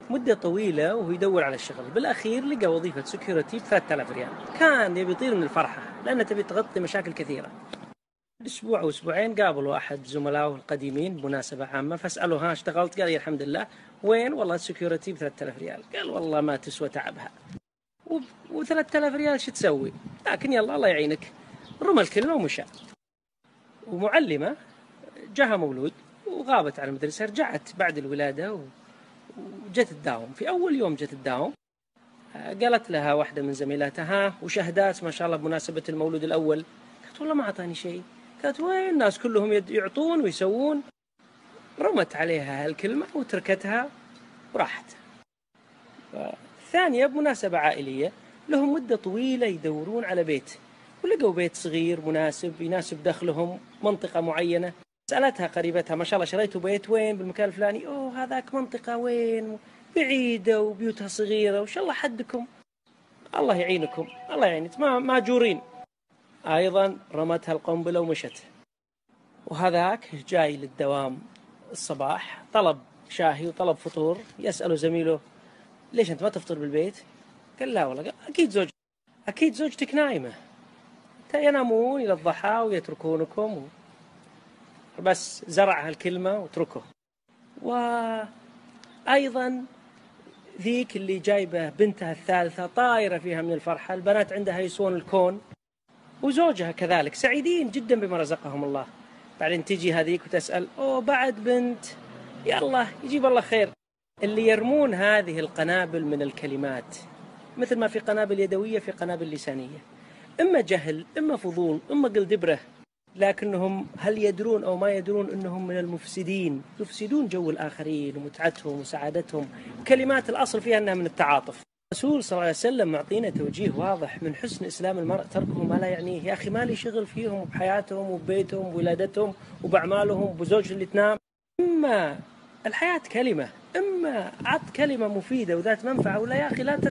مدة طويلة وهو يدور على الشغل. بالأخير لقى وظيفة سكيورتي ب3000 ريال. كان يبي يطير من الفرحة لأنها تبي تغطي مشاكل كثيرة. أسبوع أو أسبوعين قابلوا أحد زملائه القديمين بمناسبة عامة، فاسألوا ها اشتغلت؟ قال الحمد لله. وين؟ والله السكيورتي ب3000 ريال. قال والله ما تسوى تعبها، و3000 ريال شو تسوي؟ لكن يلا الله يعينك. رمى الكلمة ومشى. ومعلمة جاها مولود وغابت عن المدرسة، رجعت بعد الولادة وجت تداوم. في أول يوم جت تداوم قالت لها واحدة من زميلاتها ها وشهدات ما شاء الله بمناسبة المولود الأول؟ قالت والله ما أعطاني شيء. قالت وين الناس كلهم يعطون ويسوون. رمت عليها هالكلمة وتركتها وراحت. ثانية بمناسبة عائلية، لهم مدة طويلة يدورون على بيت، ولقوا بيت صغير مناسب يناسب دخلهم، منطقة معينة. سألتها قريبتها ما شاء الله شريتوا بيت وين؟ بالمكان الفلاني. أوه هذاك منطقة وين؟ بعيدة وبيوتها صغيرة وش الله حدكم. الله يعينكم، الله يعينك، ماجورين. أيضا رمتها القنبلة ومشت. وهذاك جاي للدوام الصباح، طلب شاهي وطلب فطور. يسأله زميله ليش أنت ما تفطر بالبيت؟ قال لا والله. قال أكيد زوجتك نايمة، ينامون إلى الضحى ويتركونكم. بس زرع هالكلمة وتركه. وأيضا ذيك اللي جايبة بنتها الثالثة طايرة فيها من الفرحة، البنات عندها يسون الكون، وزوجها كذلك سعيدين جدا بما رزقهم الله. بعدين تجي هذيك وتسأل أوه بعد بنت، يلا يجيب الله خير. اللي يرمون هذه القنابل من الكلمات، مثل ما في قنابل يدوية في قنابل لسانية، إما جهل إما فضول إما قل دبرة، لكنهم هل يدرون أو ما يدرون أنهم من المفسدين، يفسدون جو الآخرين ومتعتهم وسعادتهم. كلمات الأصل فيها أنها من التعاطف. الرسول صلى الله عليه وسلم معطينا توجيه واضح من حسن إسلام المرء تركه ما لا يعنيه. يا أخي ما لي شغل فيهم وبحياتهم وببيتهم وولادتهم وبأعمالهم وبزوجهم اللي تنام. إما الحياة كلمة، إما عط كلمة مفيدة وذات منفعة، ولا يا أخي لا